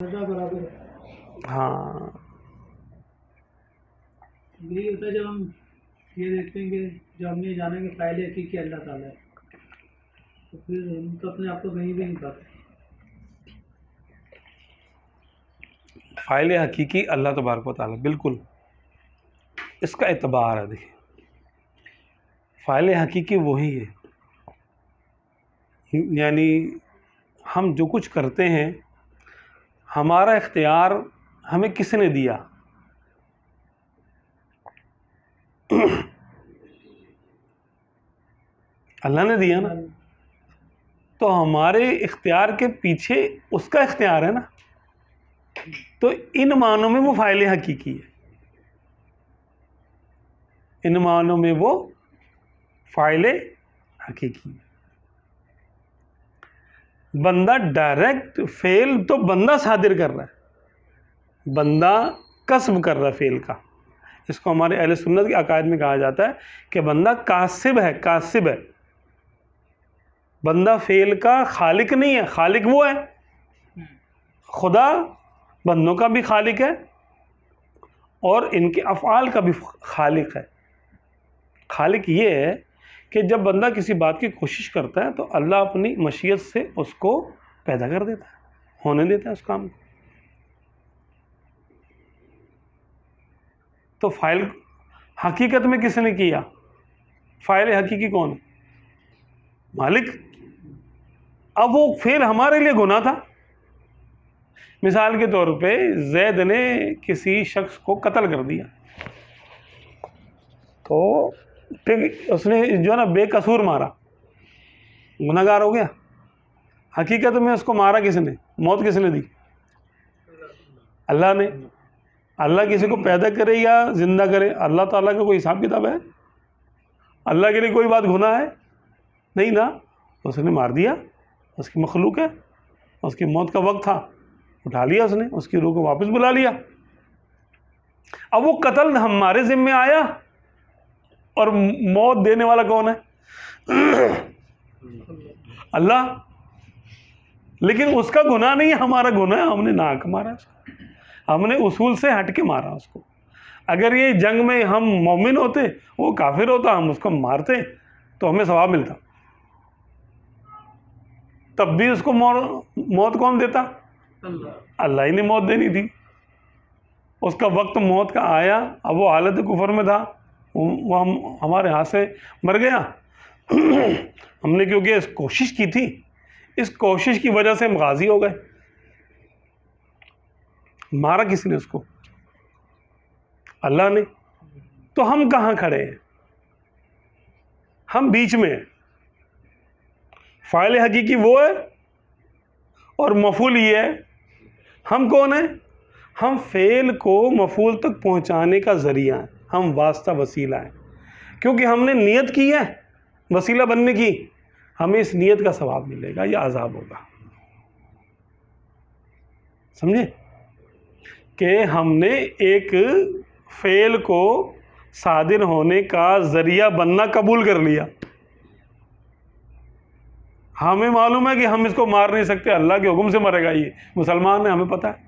برابر ہے. ہاں یہی ہوتا ہے جب ہم یہ دیکھتے ہیں کہ جب ہم یہ جانیں کہ فائل حقیقی اللہ تعالیٰ ہے تو پھر ہم تو اپنے آپ کو کہیں بھی نہیں پاتے. فاعل حقیقی اللہ تبارک و تعالیٰ، بالکل اس کا اعتبار ہے. دیکھیں فاعل حقیقی وہی ہے، یعنی ہم جو کچھ کرتے ہیں ہمارا اختیار ہمیں کس نے دیا؟ اللہ نے دیا نا. تو ہمارے اختیار کے پیچھے اس کا اختیار ہے نا. تو ان معنوں میں وہ فاعل حقیقی ہے، ان معنوں میں وہ فاعل حقیقی ہے. بندہ ڈائریکٹ فعل تو بندہ صادر کر رہا ہے، بندہ کسب کر رہا ہے فعل کا. اس کو ہمارے اہل سنت کے عقائد میں کہا جاتا ہے کہ بندہ کاسب ہے، کاسب ہے. بندہ فعل کا خالق نہیں ہے، خالق وہ ہے. خدا بندوں کا بھی خالق ہے اور ان کے افعال کا بھی خالق ہے. خالق یہ ہے کہ جب بندہ کسی بات کی کوشش کرتا ہے تو اللہ اپنی مشیت سے اس کو پیدا کر دیتا ہے، ہونے دیتا ہے اس کام کو. تو فاعل حقیقت میں کس نے کیا؟ فاعل حقیقی کون ہے؟ مالک. اب وہ فعل ہمارے لیے گناہ تھا. مثال کے طور پہ زید نے کسی شخص کو قتل کر دیا تو پھر اس نے جو ہے نا بے قصور مارا، گناہ گار ہو گیا. حقیقت میں اس کو مارا کس نے؟ موت کس نے دی؟ اللہ نے. اللہ کسی کو پیدا کرے یا زندہ کرے، اللہ تعالیٰ کا کوئی حساب کتاب ہے؟ اللہ کے لیے کوئی بات گناہ ہے نہیں نا. اس نے مار دیا، اس کی مخلوق ہے، اس کی موت کا وقت تھا، اٹھا لیا اس نے، اس کی روح کو واپس بلا لیا. اب وہ قتل ہمارے ذمہ آیا اور موت دینے والا کون ہے؟ اللہ. لیکن اس کا گناہ نہیں ہے، ہمارا گناہ ہے، ہم نے ناحق مارا اس کو، ہم نے اصول سے ہٹ کے مارا اس کو. اگر یہ جنگ میں ہم مومن ہوتے، وہ کافر ہوتا، ہم اس کو مارتے تو ہمیں ثواب ملتا. تب بھی اس کو موت کون دیتا؟ اللہ ہی نے موت دینی تھی. اس کا وقت موت کا آیا، اب وہ حالت کفر میں تھا، وہ ہمارے ہاتھ سے مر گیا. ہم نے کیونکہ اس کوشش کی تھی، اس کوشش کی وجہ سے ہم غازی ہو گئے. مارا کس نے اس کو؟ اللہ نے. تو ہم کہاں کھڑے ہیں؟ ہم بیچ میں ہیں. فاعل حقیقی وہ ہے اور مفعول یہ ہے. ہم کون ہیں؟ ہم فعل کو مفعول تک پہنچانے کا ذریعہ ہیں، ہم واسطہ وسیلہ ہیں. کیونکہ ہم نے نیت کی ہے وسیلہ بننے کی، ہمیں اس نیت کا ثواب ملے گا یا عذاب ہوگا. سمجھے کہ ہم نے ایک فعل کو صادر ہونے کا ذریعہ بننا قبول کر لیا. ہمیں معلوم ہے کہ ہم اس کو مار نہیں سکتے، اللہ کے حکم سے مرے گا، یہ مسلمان ہے، ہمیں پتہ ہے.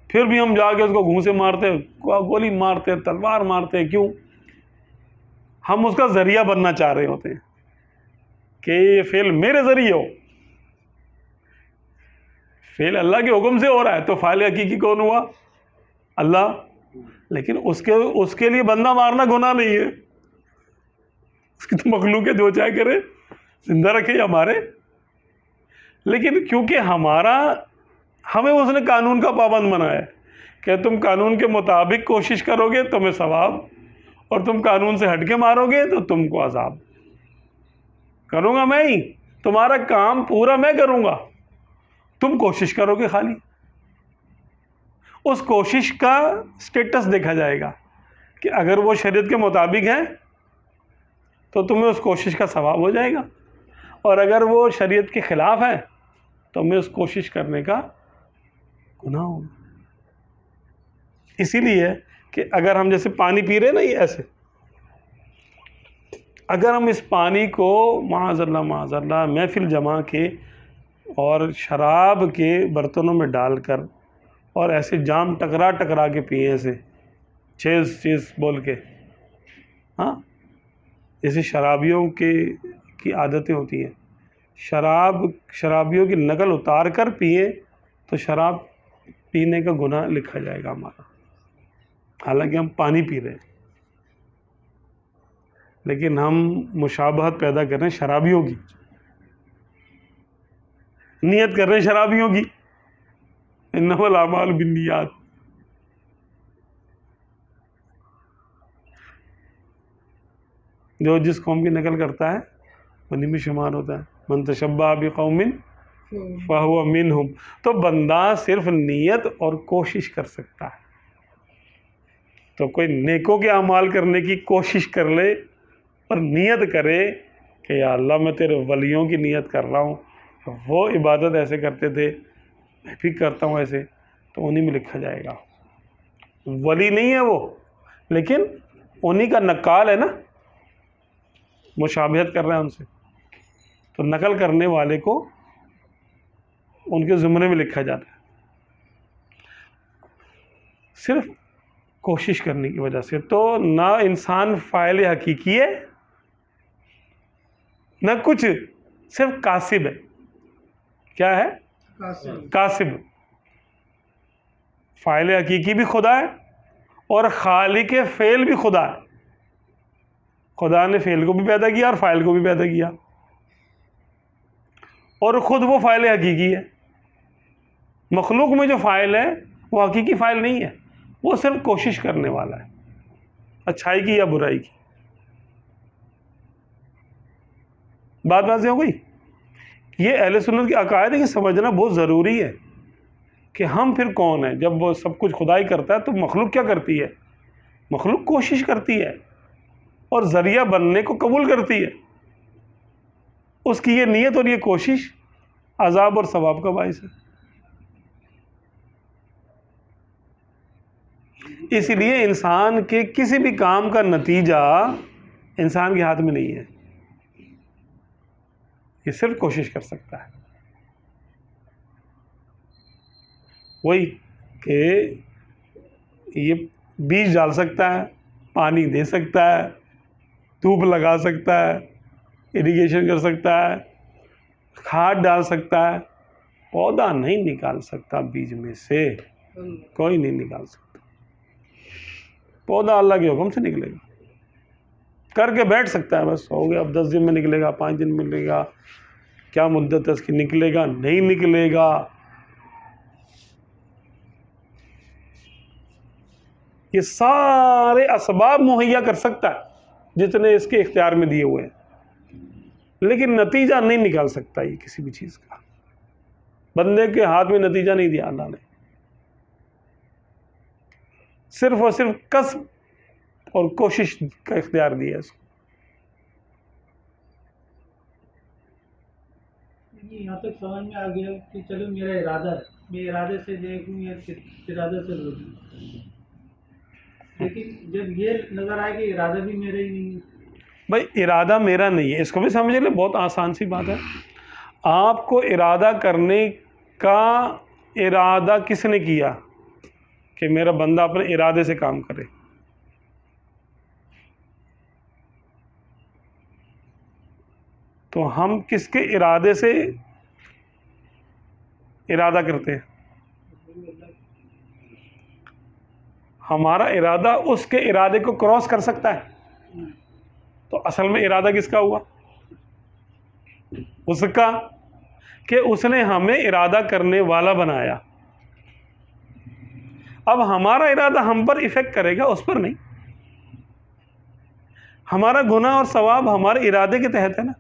پھر بھی ہم جا کے اس کو گھوں سے مارتے، گولی مارتے، تلوار مارتے. کیوں؟ ہم اس کا ذریعہ بننا چاہ رہے ہوتے ہیں کہ یہ فعل میرے ذریعے ہو. فعل اللہ کے حکم سے ہو رہا ہے تو فاعل حقیقی کون ہوا؟ اللہ. لیکن اس کے لیے بندہ مارنا گناہ نہیں ہے. اس کی تو مخلوق ہے، جو چاہے کرے، زندہ رکھے یا مارے. لیکن کیونکہ ہمیں اس نے قانون کا پابند بنایا ہے کہ تم قانون کے مطابق کوشش کرو گے تمہیں ثواب، اور تم قانون سے ہٹ کے مارو گے تو تم کو عذاب. کروں گا میں ہی، تمہارا کام پورا میں کروں گا، تم کوشش کرو گے خالی. اس کوشش کا سٹیٹس دیکھا جائے گا کہ اگر وہ شریعت کے مطابق ہے تو تمہیں اس کوشش کا ثواب ہو جائے گا، اور اگر وہ شریعت کے خلاف ہے تو تمہیں اس کوشش کرنے کا گناہ ہوگا. اسی لیے کہ اگر ہم جیسے پانی پی رہے ہیں نا، یہ ایسے، اگر ہم اس پانی کو معاذ اللہ محفل جما کے اور شراب کے برتنوں میں ڈال کر اور ایسے جام ٹکرا ٹکرا کے پیے ایسے چیز بول کے. ہاں جیسے شرابیوں کی عادتیں ہوتی ہیں. شرابیوں کی نقل اتار کر پیئیں تو شراب پینے کا گناہ لکھا جائے گا ہمارا، حالانکہ ہم پانی پی رہے ہیں، لیکن ہم مشابہت پیدا کر رہے ہیں شرابیوں کی، نیت کر رہے ہیں شرابیوں کی. انما الاعمال بالنیات. جو جس قوم کی نقل کرتا ہے انہی میں شمار ہوتا ہے. من تشبہ بقوم فہو منہم. تو بندہ صرف نیت اور کوشش کر سکتا ہے. تو کوئی نیکوں کے اعمال کرنے کی کوشش کر لے اور نیت کرے کہ یا اللہ میں تیرے ولیوں کی نیت کر رہا ہوں، وہ عبادت ایسے کرتے تھے میں بھی کرتا ہوں ایسے، تو انہی میں لکھا جائے گا. ولی نہیں ہے وہ، لیکن انہی کا نقال ہے نا، مشابہت کر رہے ہیں ان سے، تو نقل کرنے والے کو ان کے زمرے میں لکھا جاتا ہے. صرف کوشش کرنے کی وجہ سے. تو نہ انسان فاعل حقیقی ہے نہ کچھ، صرف کاسب ہے. کیا ہے؟ کاسب. فاعل حقیقی بھی خدا ہے اور خالق فعل بھی خدا ہے. خدا نے فعل کو بھی پیدا کیا اور فاعل کو بھی پیدا کیا، اور خود وہ فاعل حقیقی ہے. مخلوق میں جو فاعل ہے وہ حقیقی فاعل نہیں ہے، وہ صرف کوشش کرنے والا ہے، اچھائی کی یا برائی کی. بات واضح ہو گئی؟ یہ اہل سنت کے عقائد ہے کہ سمجھنا بہت ضروری ہے کہ ہم پھر کون ہیں. جب وہ سب کچھ خدا ہی کرتا ہے تو مخلوق کیا کرتی ہے؟ مخلوق کوشش کرتی ہے اور ذریعہ بننے کو قبول کرتی ہے. اس کی یہ نیت اور یہ کوشش عذاب اور ثواب کا باعث ہے. اس لیے انسان کے کسی بھی کام کا نتیجہ انسان کے ہاتھ میں نہیں ہے، یہ صرف کوشش کر سکتا ہے. وہی کہ یہ بیج ڈال سکتا ہے، پانی دے سکتا ہے، دھوپ لگا سکتا ہے، اریگیشن کر سکتا ہے، کھاد ڈال سکتا ہے. پودا نہیں نکال سکتا بیج میں سے، کوئی نہیں نکال سکتا. پودا اللہ کے حکم سے نکلے گا. کر کے بیٹھ سکتا ہے، بس ہو گیا، اب 10 دن میں نکلے گا، 5 دن میں نکلے گا، کیا مدت ہے اس کی، نکلے گا نہیں نکلے گا. یہ سارے اسباب مہیا کر سکتا ہے جتنے اس کے اختیار میں دیے ہوئے ہیں، لیکن نتیجہ نہیں نکال سکتا یہ کسی بھی چیز کا. بندے کے ہاتھ میں نتیجہ نہیں دیا اللہ نے، صرف اور صرف کسب اور کوشش کا اختیار دیا اس کو. یہاں تک سمجھ میں آ گیا کہ چلو میرا ارادہ ہے، میں ارادے سے دیکھوں یا ارادے سے روکوں، لیکن جب یہ نظر آئے کہ ارادہ بھی میرا ہی نہیں ہے. بھائی ارادہ میرا نہیں ہے، اس کو بھی سمجھ لیں، بہت آسان سی بات ہے. آپ کو ارادہ کرنے کا ارادہ کس نے کیا کہ میرا بندہ اپنے ارادے سے کام کرے؟ تو ہم کس کے ارادے سے ارادہ کرتے ہیں؟ ہمارا ارادہ اس کے ارادے کو کراس کر سکتا ہے، تو اصل میں ارادہ کس کا ہوا؟ اس کا، کہ اس نے ہمیں ارادہ کرنے والا بنایا. اب ہمارا ارادہ ہم پر ایفیکٹ کرے گا، اس پر نہیں. ہمارا گناہ اور ثواب ہمارے ارادے کے تحت ہے نا،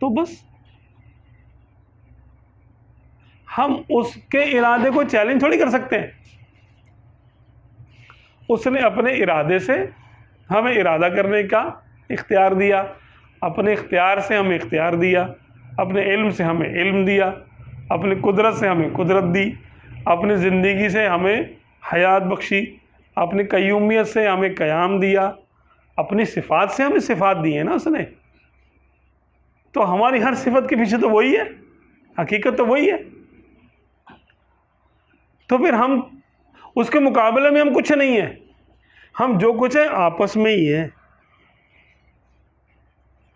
تو بس ہم اس کے ارادے کو چیلنج تھوڑی کر سکتے ہیں. اس نے اپنے ارادے سے ہمیں ارادہ کرنے کا اختیار دیا، اپنے اختیار سے ہمیں اختیار دیا، اپنے علم سے ہمیں علم دیا، اپنے قدرت سے ہمیں قدرت دی، اپنی زندگی سے ہمیں حیات بخشی، اپنی قیومیت سے ہمیں قیام دیا، اپنی صفات سے ہمیں صفات دی ہیں نا اس نے. تو ہماری ہر صفت کے پیچھے تو وہی ہے، حقیقت تو وہی ہے. تو پھر ہم اس کے مقابلے میں ہم کچھ نہیں ہیں. ہم جو کچھ ہیں آپس میں ہی ہیں.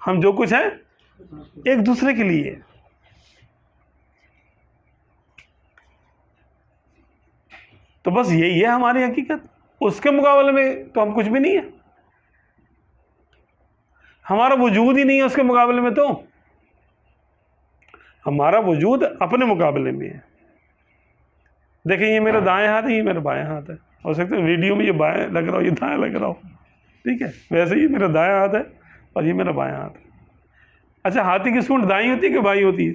ہم جو کچھ ہیں ایک دوسرے کے لیے. تو بس یہی ہے ہماری حقیقت. اس کے مقابلے میں تو ہم کچھ بھی نہیں ہیں. ہمارا وجود ہی نہیں ہے اس کے مقابلے میں. تو ہمارا وجود اپنے مقابلے میں ہے. دیکھیں یہ میرا دائیں ہاتھ ہے, یہ میرا بائیں ہاتھ ہے. ہو سکتا ہے ویڈیو میں یہ بائیں لگ رہا ہو, یہ دائیں لگ رہا ہو, ٹھیک ہے. ویسے یہ میرا دائیں ہاتھ ہے اور یہ میرا بائیں ہاتھ ہے. اچھا, ہاتھی کی سونڈ دائیں ہوتی ہے کہ بائیں ہوتی ہے؟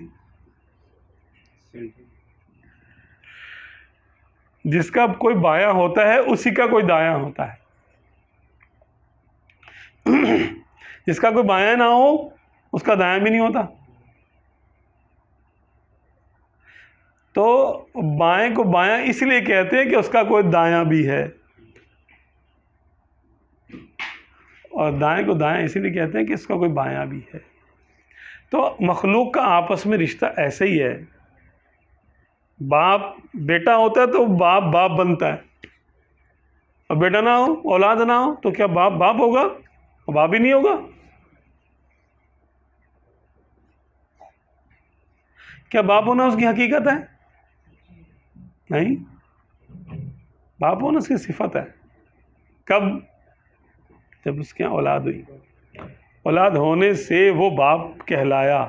جس کا کوئی بایاں ہوتا ہے اسی کا کوئی دایاں ہوتا ہے. جس کا کوئی بایاں نہ ہو اس کا دایاں بھی نہیں ہوتا. تو بائیں کو بایاں اس لیے کہتے ہیں کہ اس کا کوئی دایاں بھی ہے, اور دائیں کو دایاں اسی لیے کہتے ہیں کہ اس کا کوئی بایاں بھی ہے. تو مخلوق کا آپس میں رشتہ ایسے ہی ہے. باپ بیٹا ہوتا ہے تو باپ باپ بنتا ہے, اور بیٹا نہ ہو, اولاد نہ ہو, تو کیا باپ باپ ہوگا؟ باپ ہی نہیں ہوگا. کیا باپ ہونا اس کی حقیقت ہے؟ نہیں. باپ ہونا اس کی صفت ہے. کب؟ جب اس کے یہاں اولاد ہوئی. اولاد ہونے سے وہ باپ کہلایا.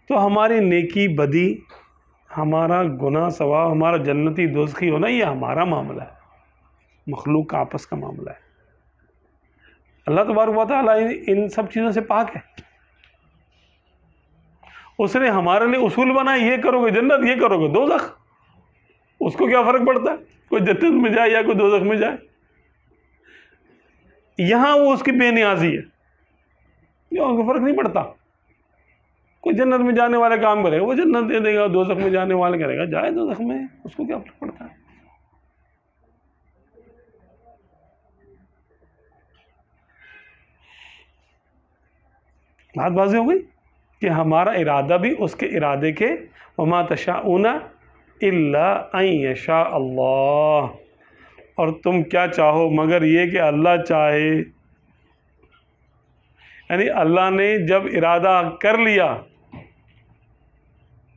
تو ہماری نیکی بدی, ہمارا گناہ ثواب, ہمارا جنتی دوزخی ہونا, یہ ہمارا معاملہ ہے, مخلوق کا آپس کا معاملہ ہے. اللہ تبارک و تعالیٰ ان سب چیزوں سے پاک ہے. اس نے ہمارے لیے اصول بنائے, یہ کرو گے جنت, یہ کرو گے دوزخ. اس کو کیا فرق پڑتا ہے کوئی جنت میں جائے یا کوئی دوزخ میں جائے؟ یہاں وہ اس کی بے نیازی ہے, اس کو فرق نہیں پڑتا. کوئی جنت میں جانے والے کام کرے گا وہ جنت دے دے گا, دوزخ میں جانے والے کرے گا جائے دوزخ میں, اس کو کیا فرق پڑتا ہے. بات واضح ہو گئی کہ ہمارا ارادہ بھی اس کے ارادے کے, وما تشاءون الا ان یشاء اللہ, اور تم کیا چاہو مگر یہ کہ اللہ چاہے. یعنی اللہ نے جب ارادہ کر لیا,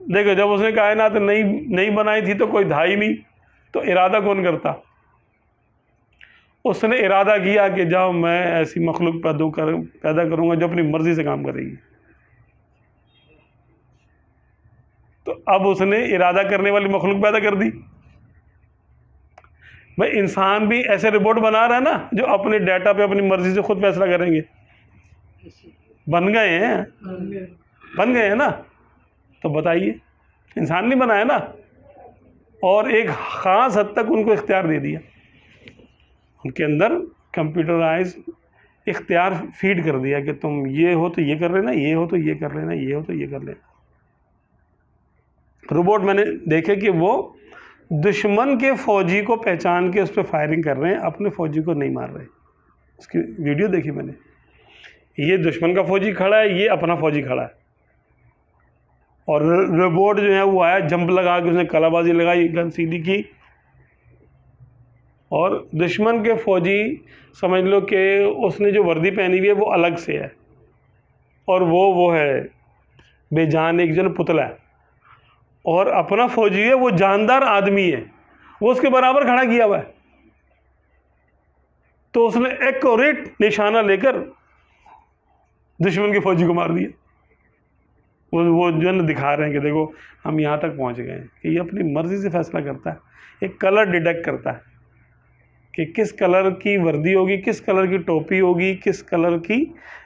دیکھو جب اس نے کائنات نہیں بنائی تھی تو کوئی تھا ہی نہیں, تو ارادہ کون کرتا؟ اس نے ارادہ کیا کہ جاؤ میں ایسی مخلوق پیدا کروں گا جو اپنی مرضی سے کام کرے گی. تو اب اس نے ارادہ کرنے والی مخلوق پیدا کر دی. بھائی انسان بھی ایسے روبوٹ بنا رہا ہے نا جو اپنے ڈیٹا پہ اپنی مرضی سے خود فیصلہ کریں گے. بن گئے ہیں نا. تو بتائیے, انسان نہیں بنایا نا, اور ایک خاص حد تک ان کو اختیار دے دیا. ان کے اندر کمپیوٹرائز اختیار فیڈ کر دیا کہ تم یہ ہو تو یہ کر لینا, یہ ہو تو یہ کر لینا, یہ ہو تو یہ کر لینا. روبوٹ میں نے دیکھے کہ وہ دشمن کے فوجی کو پہچان کے اس پہ فائرنگ کر رہے ہیں, اپنے فوجی کو نہیں مار رہے. اس کی ویڈیو دیکھی میں نے. یہ دشمن کا فوجی کھڑا ہے, یہ اپنا فوجی کھڑا ہے, اور روبوٹ جو ہے وہ آیا, جمپ لگا کے اس نے کلا بازی لگائی, گن سیدھی کی, اور دشمن کے فوجی سمجھ لو کہ اس نے جو وردی پہنی ہوئی ہے وہ الگ سے ہے, اور وہ ہے بے جان, ایک جن پتلا ہے, اور اپنا فوجی ہے وہ جاندار آدمی ہے, وہ اس کے برابر کھڑا کیا ہوا ہے. تو اس نے ایکوریٹ نشانہ لے کر دشمن کے فوجی کو مار دیا. وہ جو ہے دکھا رہے ہیں کہ دیکھو ہم یہاں تک پہنچ گئے ہیں کہ یہ اپنی مرضی سے فیصلہ کرتا ہے. ایک کلر ڈیٹیکٹ کرتا ہے کہ کس کلر کی وردی ہوگی, کس کلر کی ٹوپی ہوگی, کس کلر کی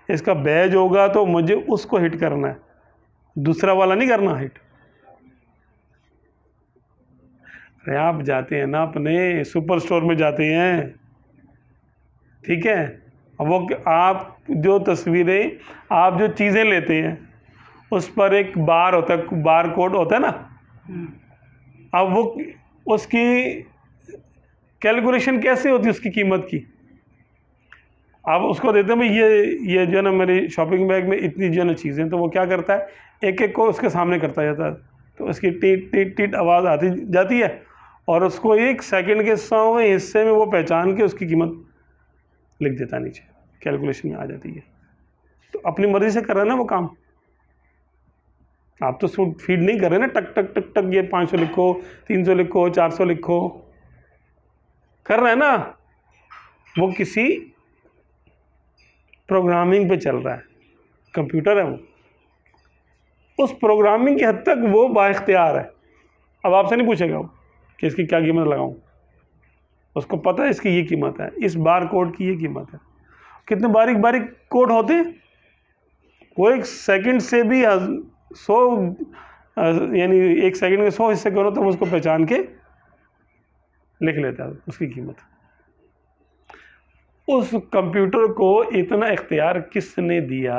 اس کا بیج ہوگا, تو مجھے اس کو ہٹ کرنا ہے, دوسرا والا نہیں کرنا ہٹ. ارے آپ جاتے ہیں نا اپنے سپر سٹور میں جاتے ہیں, ٹھیک ہے, وہ آپ جو تصویریں, آپ جو چیزیں لیتے ہیں اس پر ایک بار ہوتا ہے, بار کوڈ ہوتا ہے نا. اب وہ اس کی کیلکولیشن کیسے ہوتی ہے اس کی قیمت کی؟ آپ اس کو دیتے ہیں بھائی یہ جو ہے نا میری شاپنگ بیگ میں اتنی جو ہے نا چیزیں, تو وہ کیا کرتا ہے ایک ایک کو اس کے سامنے کرتا جاتا ہے. تو اس کی ٹیٹ ٹیٹ ٹیٹ آواز آتی جاتی ہے، اور اس کو 1 سیکنڈ کے 100ویں حصے میں وہ پہچان کے اس کی قیمت لکھ دیتا نیچے، کیلکولیشن میں آ جاتی ہے۔ تو اپنی مرضی سے کر رہے ہیں نا وہ کام، آپ تو اس کو فیڈ نہیں کر رہے نا ٹک ٹک ٹک ٹک یہ 500 لکھو، 300 لکھو، 400 لکھو، کر رہے ہیں نا، وہ کسی پروگرامنگ پہ چل رہا ہے، کمپیوٹر ہے وہ، اس پروگرامنگ کی حد تک وہ با اختیار ہے۔ اب آپ سے نہیں پوچھے گا وہ کہ اس کی کیا قیمت لگاؤں، اس کو پتہ ہے اس کی یہ قیمت ہے، اس بار کوڈ کی یہ قیمت ہے۔ کتنے باریک باریک کوڈ ہوتے ہیں، وہ 1 سیکنڈ سے بھی 100 یعنی 1 سیکنڈ کے 100 حصے کرو تو اس کو پہچان کے لکھ لیتا ہے اس کی قیمت۔ اس کمپیوٹر کو اتنا اختیار کس نے دیا؟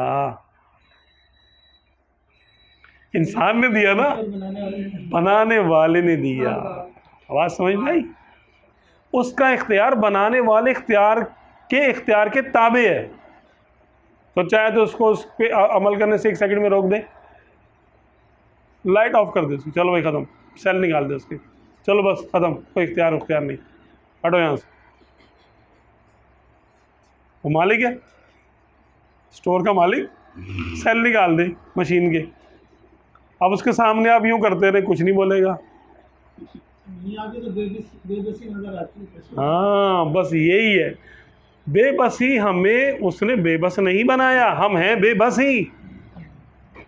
انسان نے دیا نا، بنانے والے نے دیا۔ آواز سمجھ میں آئی؟ اس کا اختیار بنانے والے اختیار کے تابع ہے، تو چاہے تو اس کو اس پہ عمل کرنے سے 1 سیکنڈ میں روک دے، لائٹ آف کر دے، چلو بھائی ختم، سیل نکال دے اس کی، چلو بس ختم، کوئی اختیار نہیں، ہٹو یہاں سے۔ وہ مالک ہے، اسٹور کا مالک، سیل نکال دے مشین کے، اب اس کے سامنے آپ یوں کرتے رہے، کچھ نہیں بولے گا۔ ہاں بس یہی ہے، بے بسی ہمیں اس نے بے بس نہیں بنایا، ہم ہیں بے بس ہی،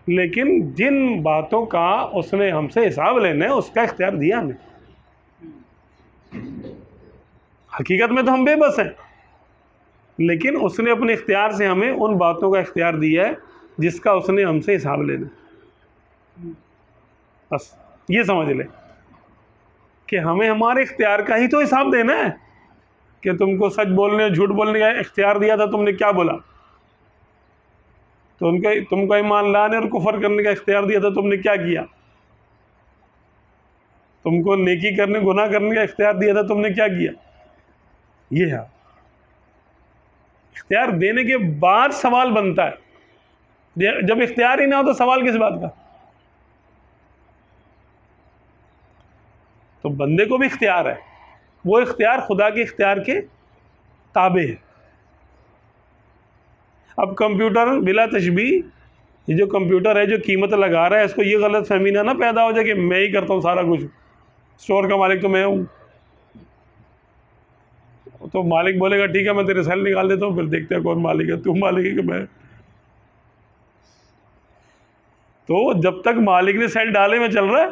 لیکن جن باتوں کا اس نے ہم سے حساب لینا ہے اس کا اختیار دیا ہمیں۔ حقیقت میں تو ہم بے بس ہیں، لیکن اس نے اپنے اختیار سے ہمیں ان باتوں کا اختیار دیا ہے جس کا اس نے ہم سے حساب لینا ہے۔ بس یہ سمجھ لیں کہ ہمیں ہمارے اختیار کا ہی تو حساب دینا ہے، کہ تم کو سچ بولنے اور جھوٹ بولنے کا اختیار دیا تھا، تم نے کیا بولا؟ تو تم کو ایمان لانے اور کفر کرنے کا اختیار دیا تھا، تم نے کیا کیا؟ تم کو نیکی کرنے گناہ کرنے کا اختیار دیا تھا، تم نے کیا کیا؟ یہ ہے اختیار دینے کے بعد سوال بنتا ہے، جب اختیار ہی نہ ہو تو سوال کس بات کا؟ تو بندے کو بھی اختیار ہے، وہ اختیار خدا کے اختیار کے تابع ہے۔ اب کمپیوٹر بلا تشبیہ، یہ جو کمپیوٹر ہے جو قیمت لگا رہا ہے، اس کو یہ غلط فہمی نہ پیدا ہو جائے کہ میں ہی کرتا ہوں سارا کچھ، اسٹور کا مالک تو میں ہوں۔ تو مالک بولے گا ٹھیک ہے میں تیرے سیل نکال دیتا ہوں، پھر دیکھتے ہیں کون مالک ہے، تم مالک ہے کہ میں؟ تو جب تک مالک نے سیل ڈالے میں چل رہا ہے۔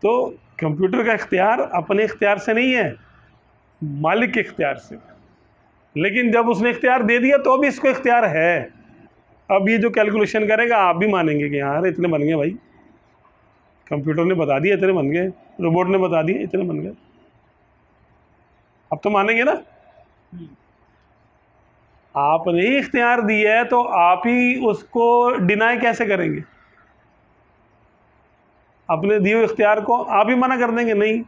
تو کمپیوٹر کا اختیار اپنے اختیار سے نہیں ہے، مالک کے اختیار سے، لیکن جب اس نے اختیار دے دیا تو بھی اس کو اختیار ہے۔ اب یہ جو کیلکولیشن کرے گا آپ بھی مانیں گے کہ یار اتنے بن گئے بھائی، کمپیوٹر نے بتا دیا اتنے بن گئے، روبوٹ نے بتا دیا اتنے بن گئے، اب تو مانیں گے نا۔ آپ نے ہی اختیار دیا ہے تو آپ ہی اس کو ڈینائی کیسے کریں گے؟ اپنے دیے ہوئے اختیار کو آپ ہی منع کر دیں گے، نہیں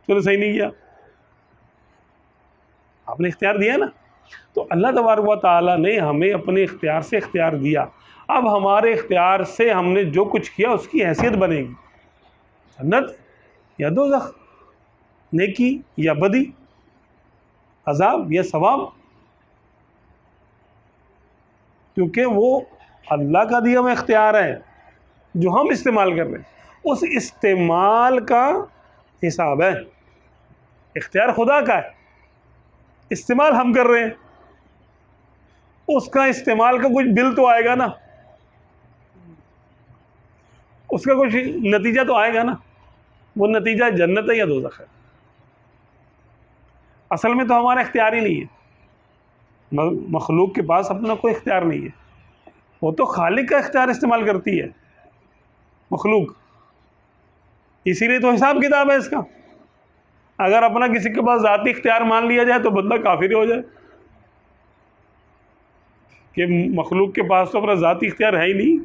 چلو صحیح نہیں کیا، آپ نے اختیار دیا نا۔ تو اللہ تبارک و تعالیٰ نے ہمیں اپنے اختیار سے اختیار دیا، اب ہمارے اختیار سے ہم نے جو کچھ کیا اس کی حیثیت بنے گی، جنت یا دوزخ، نیکی یا بدی، عذاب یا ثواب، کیونکہ وہ اللہ کا دیا ہوا اختیار ہے جو ہم استعمال کر رہے ہیں، اس استعمال کا حساب ہے۔ اختیار خدا کا ہے، استعمال ہم کر رہے ہیں، اس کا استعمال کا کچھ بل تو آئے گا نا، اس کا کچھ نتیجہ تو آئے گا نا، وہ نتیجہ جنت ہے یا دوزخ ہے۔ اصل میں تو ہمارا اختیار ہی نہیں ہے، مخلوق کے پاس اپنا کوئی اختیار نہیں ہے، وہ تو خالق کا اختیار استعمال کرتی ہے مخلوق، اسی لیے تو حساب کتاب ہے اس کا۔ اگر اپنا کسی کے پاس ذاتی اختیار مان لیا جائے تو بندہ کافر ہو جائے، کہ مخلوق کے پاس تو اپنا ذاتی اختیار ہے ہی نہیں،